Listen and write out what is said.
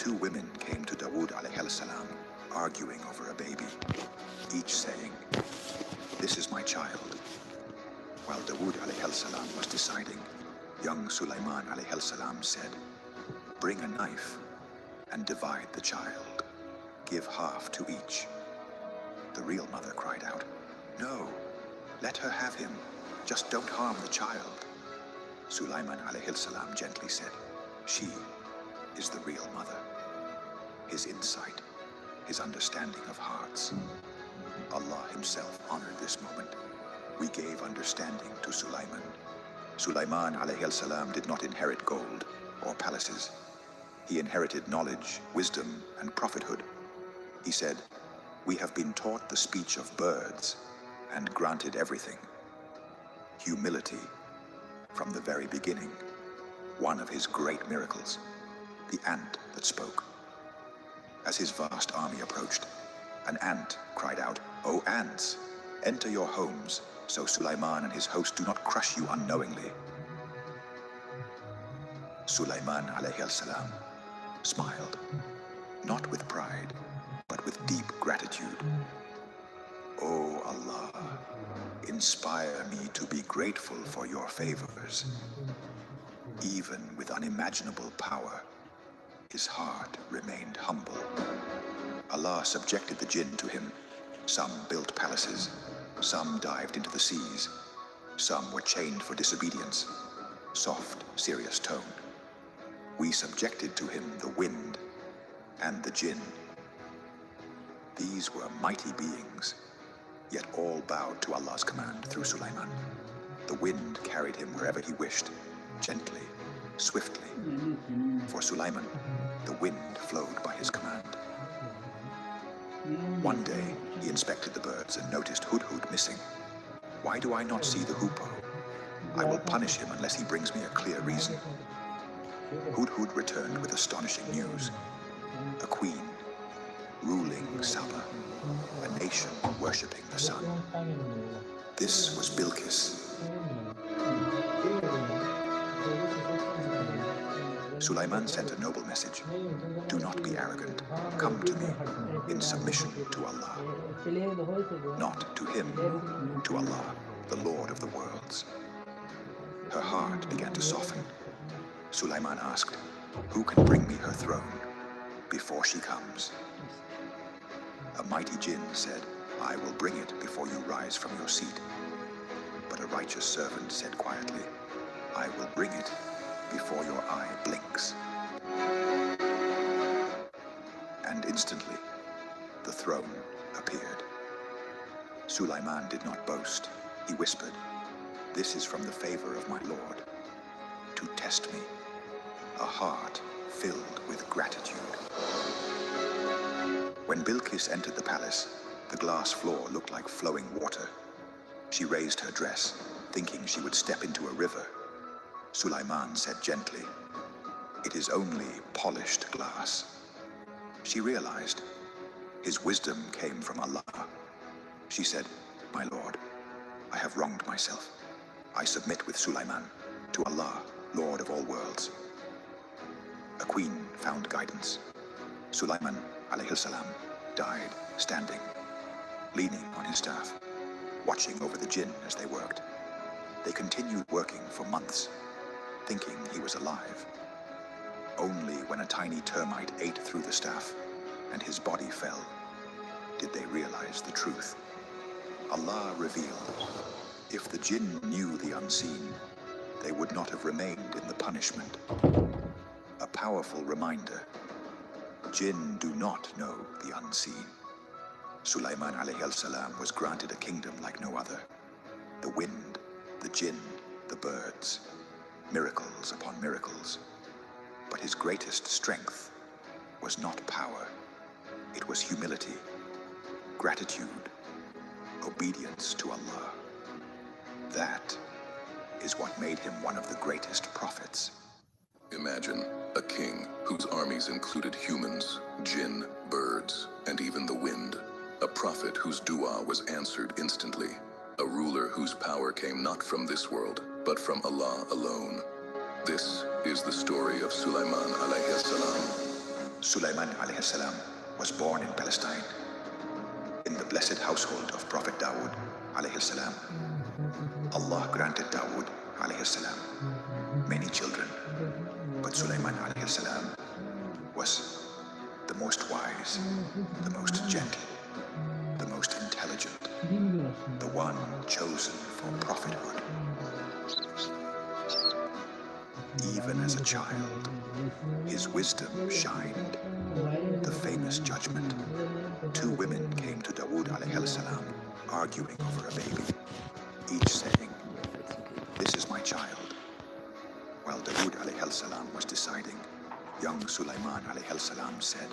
Two women came to Dawood alayhi salam, arguing over a baby, each saying, "This is my child." While Dawood alayhi salam was deciding, young Sulaiman alayhi salam said, "Bring a knife and divide the child. Give half to each." The real mother cried out, "No, let her have him. Just don't harm the child." Sulaiman alayhi salam gently said, "She is the real mother." His insight, his understanding of hearts. Allah himself honored this moment. We gave understanding to Sulaiman. Sulaiman alayhi salam did not inherit gold or palaces. He inherited knowledge, wisdom, and prophethood. He said, "We have been taught the speech of birds and granted everything." Humility from the very beginning. One of his great miracles, the ant that spoke. As his vast army approached, an ant cried out, "O ants, enter your homes, so Sulaiman and his host do not crush you unknowingly." Sulaiman alayhi salam smiled, not with pride, but with deep gratitude. "O Allah, inspire me to be grateful for your favors." Even with unimaginable power, his heart remained humble. Allah subjected the jinn to him. Some built palaces, some dived into the seas, some were chained for disobedience. Soft, serious tone. We subjected to him the wind and the jinn. These were mighty beings, yet all bowed to Allah's command through Sulaiman. The wind carried him wherever he wished, gently, swiftly. For Sulaiman, the wind flowed by his command. One day, he inspected the birds and noticed Hudhud missing. "Why do I not see the hoopoe? I will punish him unless he brings me a clear reason." Hudhud returned with astonishing news. A queen, ruling Sheba, a nation worshipping the sun. This was Bilqis. Sulaiman sent a noble message. "Do not be arrogant. Come to me in submission to Allah." Not to him, to Allah, the Lord of the worlds. Her heart began to soften. Sulaiman asked, "Who can bring me her throne before she comes?" A mighty jinn said, "I will bring it before you rise from your seat." But a righteous servant said quietly, "I will bring it before your eye blinks." And instantly, the throne appeared. Sulaiman did not boast. He whispered, "This is from the favor of my Lord, to test me." A heart filled with gratitude. When Bilqis entered the palace, the glass floor looked like flowing water. She raised her dress, thinking she would step into a river. Sulaiman said gently, "It is only polished glass." She realized his wisdom came from Allah. She said, "My Lord, I have wronged myself. I submit with Sulaiman to Allah, Lord of all worlds." A queen found guidance. Sulaiman alayhi salam died standing, leaning on his staff, watching over the jinn as they worked. They continued working for months, thinking he was alive. Only when a tiny termite ate through the staff and his body fell, did they realize the truth. Allah revealed, if the jinn knew the unseen, they would not have remained in the punishment. A powerful reminder, jinn do not know the unseen. Sulaiman alayhi salam was granted a kingdom like no other. The wind, the jinn, the birds, miracles upon miracles. But his greatest strength was not power. It was humility, gratitude, obedience to Allah. That is what made him one of the greatest prophets. Imagine a king whose armies included humans, jinn, birds, and even the wind. A prophet whose dua was answered instantly. A ruler whose power came not from this world, but from Allah alone. This is the story of Sulaiman alayhi salam. Sulaiman alayhi salam was born in Palestine, in the blessed household of Prophet Dawood alayhi salam. Allah granted Dawood alayhi salam many children, but Sulaiman alayhi salam was the most wise, the most gentle, the most intelligent, the one chosen for prophethood. Even as a child, his wisdom shined. The famous judgment. Two women came to Dawood alayhi salam, arguing over a baby, each saying, "This is my child." While Dawood alayhi salam was deciding, young Sulaiman alayhi salam said,